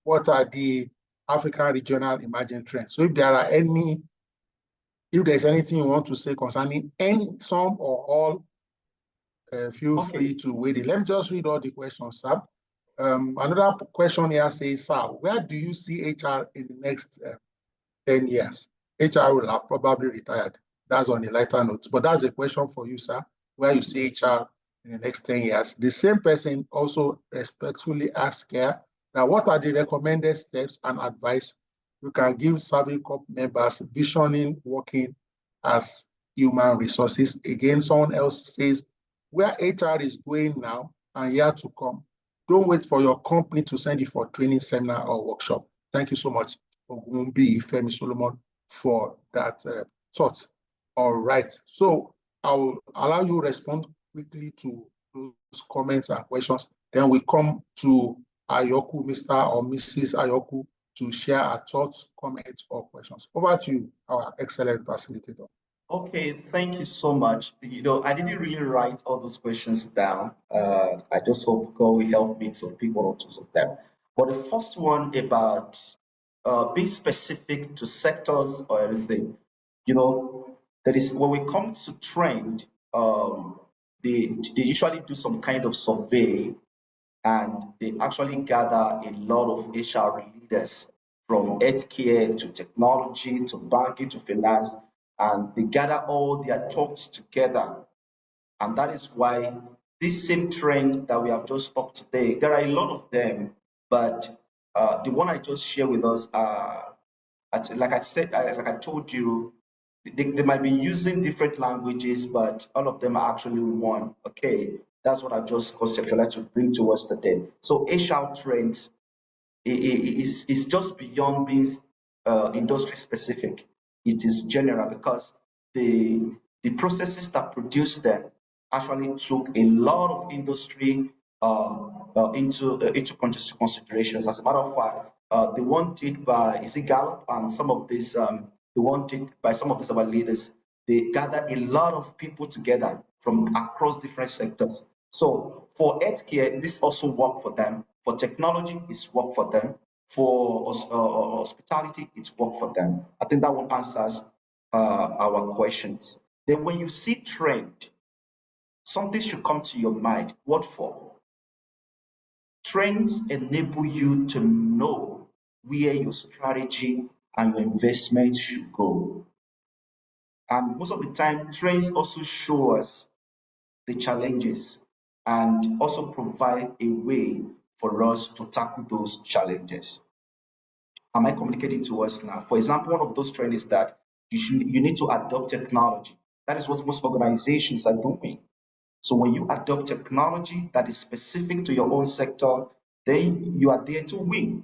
what are the African regional emerging trends? So if there's anything you want to say concerning some or all, feel free to wait. Let me just read all the questions, sir. Another question here says, sir, where do you see HR in the next 10 years? HR will have probably retired. That's on a lighter note. But that's a question for you, sir, where you see HR in the next 10 years. The same person also respectfully asks here, now what are the recommended steps and advice you can give Serving Corp members visioning working as human resources? Again, someone else says, where HR is going now and year to come, don't wait for your company to send you for training seminar or workshop. Thank you so much, Ogunbi Femi Solomon, for that thought. All right, so I'll allow you to respond quickly to those comments and questions. Then we come to Ayoku, Mr. or Mrs. Ayoku, to share our thoughts, comments, or questions. Over to you, our excellent facilitator. Okay, thank you so much. I didn't really write all those questions down. I just hope God will help me to pick one or two of them. But the first one about being specific to sectors or anything, that is when we come to trend, they usually do some kind of survey, and they actually gather a lot of HR leaders from healthcare to technology to banking to finance, and they gather all their thoughts together. And that is why this same trend that we have just talked today, there are a lot of them, but the one I just shared with us, like I told you, they might be using different languages, but all of them are actually one. Okay, that's what I just conceptualized to bring to us today. So HR trends is just beyond being industry specific. It is general because the processes that produce them actually took a lot of industry into considerations. As a matter of fact, the one did by Gallup and some of this, the one did by some of these our leaders, they gather a lot of people together from across different sectors. So for healthcare, this also worked for them. For technology, it's worked for them. For hospitality, it's worked for them. I think that one answers our questions. Then when you see trend, something should come to your mind. What for? Trends enable you to know where your strategy and your investment should go. And most of the time, trends also show us the challenges and also provide a way for us to tackle those challenges. Am I communicating to us now? For example, one of those trends is that you need to adopt technology. That is what most organizations are doing. So when you adopt technology that is specific to your own sector, then you are there to win.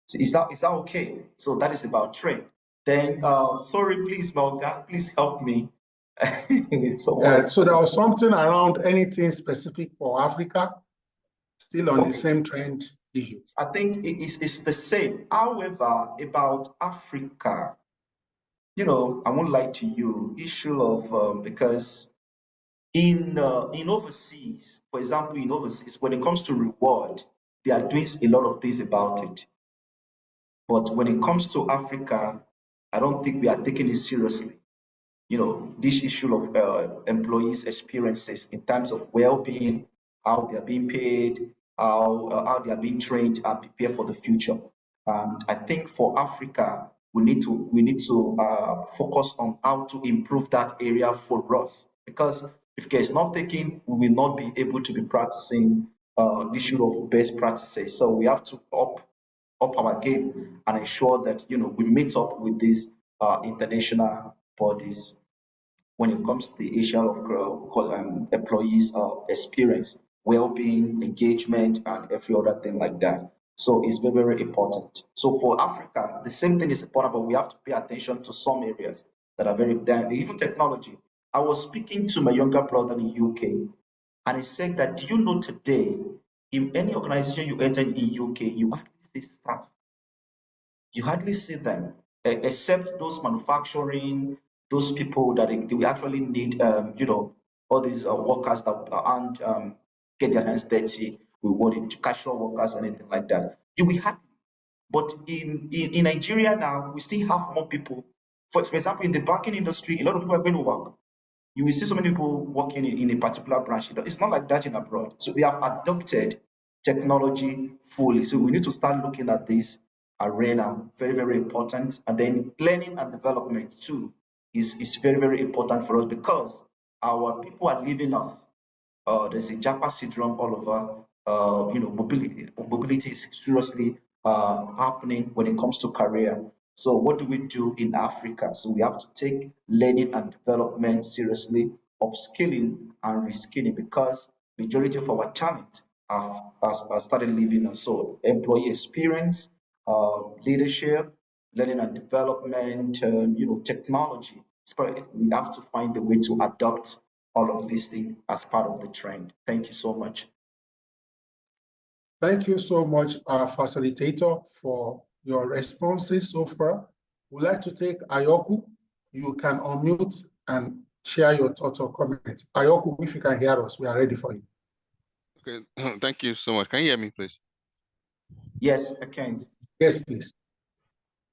So is that okay? So that is about trend. Then, sorry, please, Melga, please help me. So there was something around anything specific for Africa, still on the same trend issue. I think it's the same. However, about Africa, I won't lie to you, issue of because in overseas, for example, in overseas, when it comes to reward, they are doing a lot of things about it. But when it comes to Africa, I don't think we are taking it seriously. This issue of employees' experiences in terms of well-being, how they are being paid, how they are being trained and prepare for the future. And I think for Africa, we need to focus on how to improve that area for us, because if care is not taken, we will not be able to be practicing the issue of best practices. So we have to up our game and ensure that we meet up with these international bodies. when it comes to the issue of employees' experience, well-being, engagement, and every other thing like that. So it's very, very important. So for Africa, the same thing is important, but we have to pay attention to some areas that are very even technology. I was speaking to my younger brother in the UK, and he said that, do you know today, in any organization you enter in UK, you hardly see staff. You hardly see them, except those manufacturing, those people that we actually need, all these workers that aren't get their hands dirty. We want it to casual workers and anything like that. You will hardly. But in Nigeria now, we still have more people. For example, in the banking industry, a lot of people are going to work. You will see so many people working in a particular branch. It's not like that in abroad. So they have adopted technology fully. So we need to start looking at this arena, very, very important. And then learning and development too is very, very important for us, because our people are leaving us. There's a Japa syndrome all over. Mobility is seriously happening when it comes to career. So what do we do in Africa? So we have to take learning and development seriously, upskilling and reskilling, because majority of our talent have started leaving us. So employee experience, leadership, learning and development, technology. We have to find a way to adopt all of these things as part of the trend. Thank you so much. Thank you so much, our facilitator, for your responses so far. We'd like to take Ayoku. You can unmute and share your thoughts or comments. Ayoku, if you can hear us, we are ready for you. Okay, thank you so much. Can you hear me, please? Yes, I can. Yes, please.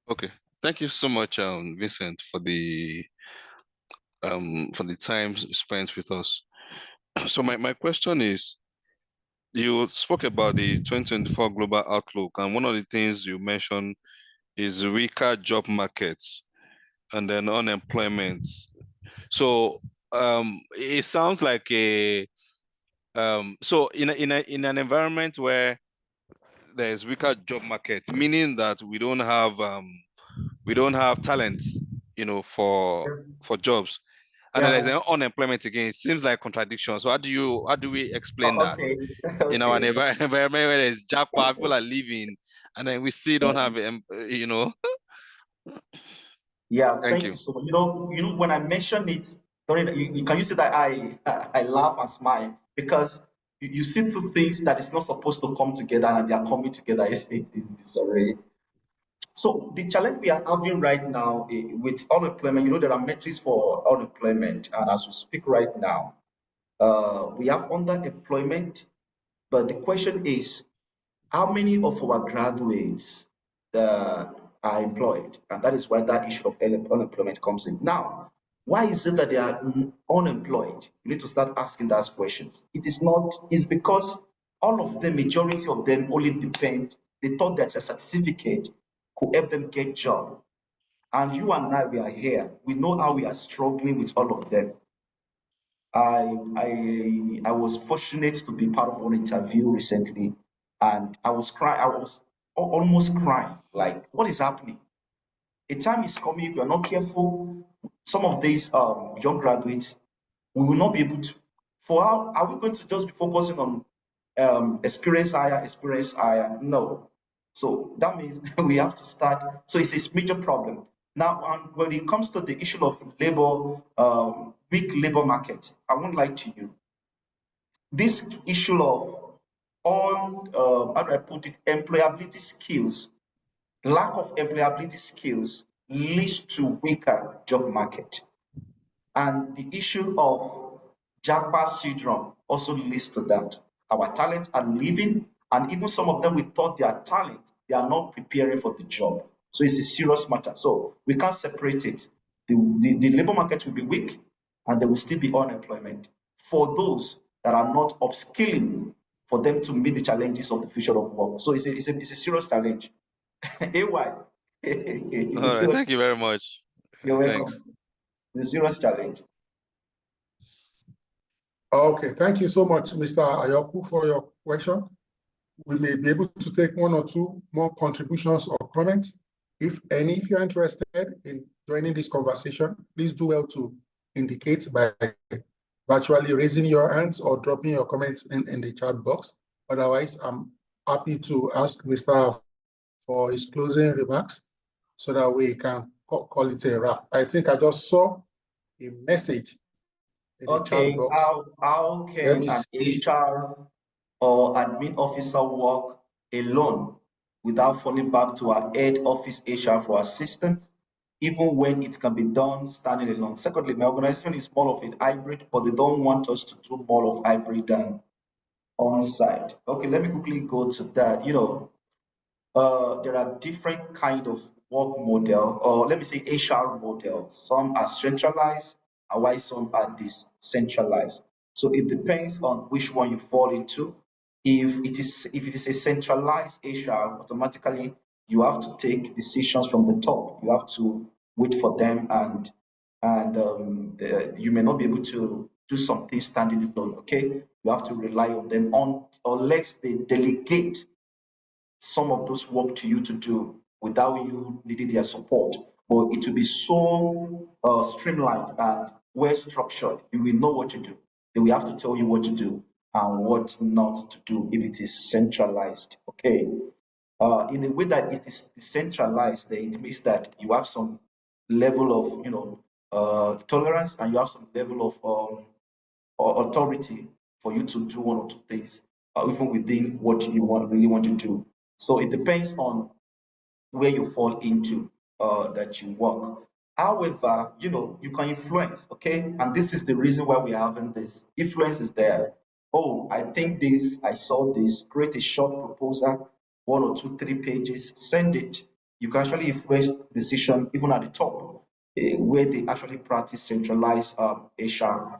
Okay, thank you so much, Vincent, for the time spent with us. So my question is, you spoke about the 2024 global outlook, and one of the things you mentioned is weaker job markets and then unemployment. So it sounds like so in an environment where there's weaker job market, meaning that we don't have talents, for jobs. And then there's an unemployment again. It seems like contradiction. So how do we explain that in our environment where there's jackpot, people are leaving, and then we still don't have Yeah, thank you so much. When I mentioned it, can you see that I laugh and smile, because you see two things that is not supposed to come together and they are coming together. It's already. So the challenge we are having right now with unemployment, there are metrics for unemployment, and as we speak right now, we have underemployment. But the question is, how many of our graduates are employed? And that is why that issue of unemployment comes in. Now, why is it that they are unemployed? You need to start asking those questions. It's because all of them, majority of them only depend, they thought that a certificate could help them get job. And you and I, we are here. We know how we are struggling with all of them. I was fortunate to be part of one interview recently, and I was crying. I was almost crying. Like, what is happening? A time is coming, if you're not careful, some of these young graduates, we will not be able to. For how are we going to just be focusing on experience higher? No. So that means we have to start. So it's a major problem. Now, when it comes to the issue of labor, weak labor market, I won't lie to you. This issue of how do I put it, employability skills, lack of employability skills leads to weaker job market. And the issue of Japa syndrome also leads to that. Our talents are leaving, and even some of them, we thought they are talent, they are not preparing for the job. So it's a serious matter. So we can't separate it. The labor market will be weak, and there will still be unemployment for those that are not upskilling for them to meet the challenges of the future of work. So it's a serious challenge. AY. All right, thank you very much. You're welcome. Thanks. It's a serious challenge. Okay, thank you so much, Mr. Ayoku, for your question. We may be able to take one or two more contributions or comments. If you're interested in joining this conversation, please do well to indicate by virtually raising your hands or dropping your comments in the chat box. Otherwise, I'm happy to ask Mr. for his closing remarks so that we can call it a wrap. I think I just saw a message in the chat box. How can an HR or admin officer work alone without falling back to our head office HR for assistance, even when it can be done standing alone? Secondly, my organization is more of a hybrid, but they don't want us to do more of hybrid than on-site. Okay, let me quickly go to that. There are different kind of work model, or let me say HR model. Some are centralized, and while some are decentralized. So it depends on which one you fall into. If it is a centralized HR, automatically you have to take decisions from the top. You have to wait for them, and you may not be able to do something standing alone. Okay, you have to rely on them unless they delegate some of those work to you to do without you needing their support. But it will be so streamlined and well structured. You will know what to do. They will have to tell you what to do and what not to do if it is centralized. Okay. In a way that it is decentralized, then it means that you have some level of tolerance, and you have some level of authority for you to do one or two things, even within what you really want to do. So it depends on where you fall into that you work. However, you can influence, okay? And this is the reason why we are having this. Influence is there. Oh, I think this, I saw this, create a short proposal, 1 or 2, 3 pages, send it. You can actually influence decision even at the top, where they actually practice centralized HR.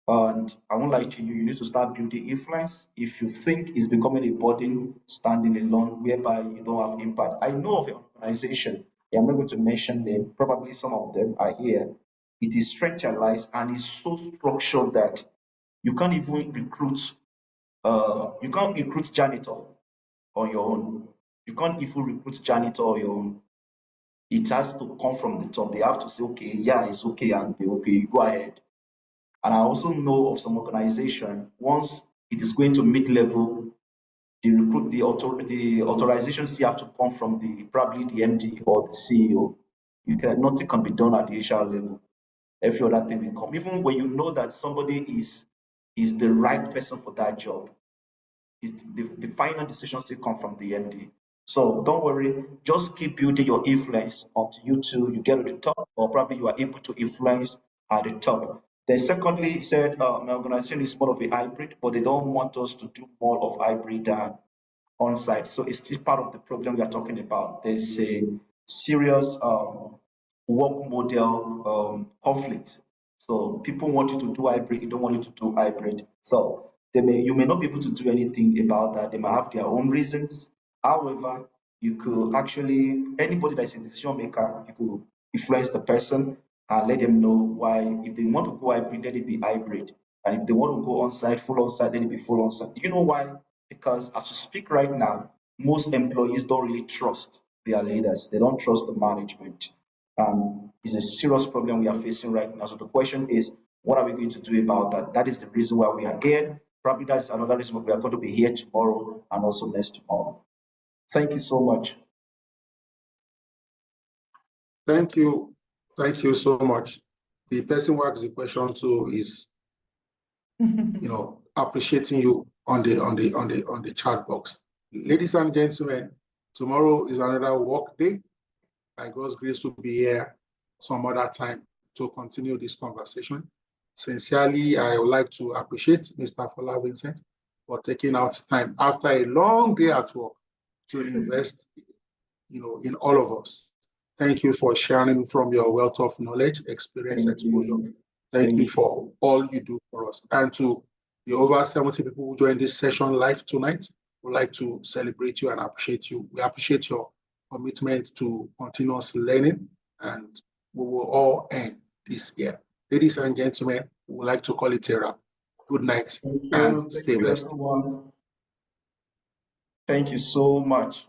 And I won't lie to you, you need to start building influence. If you think it's becoming a burden standing alone, whereby you don't have impact. I know of an organization, I'm not going to mention them, probably some of them are here. It is centralized and it's so structured that you can't even recruit, janitor on your own. You can't even recruit janitor on your own. It has to come from the top. They have to say, okay, yeah, it's okay, and okay, go ahead. And I also know of some organization, once it is going to mid-level, the authorization still have to come from probably the MD or the CEO. Nothing can be done at the HR level. Every other thing will come. Even when you know that somebody is the right person for that job, the final decisions still come from the MD. So don't worry, just keep building your influence until you get to the top, or probably you are able to influence at the top. Then secondly, he said, my organization is more of a hybrid, but they don't want us to do more of hybrid than on-site. So it's still part of the problem we are talking about. There's a serious work model conflict. So people want you to do hybrid, they don't want you to do hybrid. So you may not be able to do anything about that. They might have their own reasons. However, you could actually, anybody that is a decision maker, you could influence the person and let them know why. If they want to go hybrid, let it be hybrid. And if they want to go on-site, full on-site, let it be full on-site. Do you know why? Because as you speak right now, most employees don't really trust their leaders. They don't trust the management. It's a serious problem we are facing right now. So the question is, what are we going to do about that? That is the reason why we are here. Probably that's another reason why we are going to be here tomorrow and also next tomorrow. Thank you so much. Thank you. Thank you so much. The person who asked the question too is, appreciating you on the chat box. Ladies and gentlemen, tomorrow is another work day. By God's grace, to be here some other time to continue this conversation. Sincerely, I would like to appreciate Mr. Fola Vincent for taking out time after a long day at work to invest, in all of us. Thank you for sharing from your wealth of knowledge, experience, exposure. Thank you for all you do for us. And to the over 70 people who joined this session live tonight, we'd like to celebrate you and appreciate you. We appreciate your commitment to continuous learning, and we will all end this year. Ladies and gentlemen, we would like to call it a wrap. Good night and stay blessed. Thank you so much.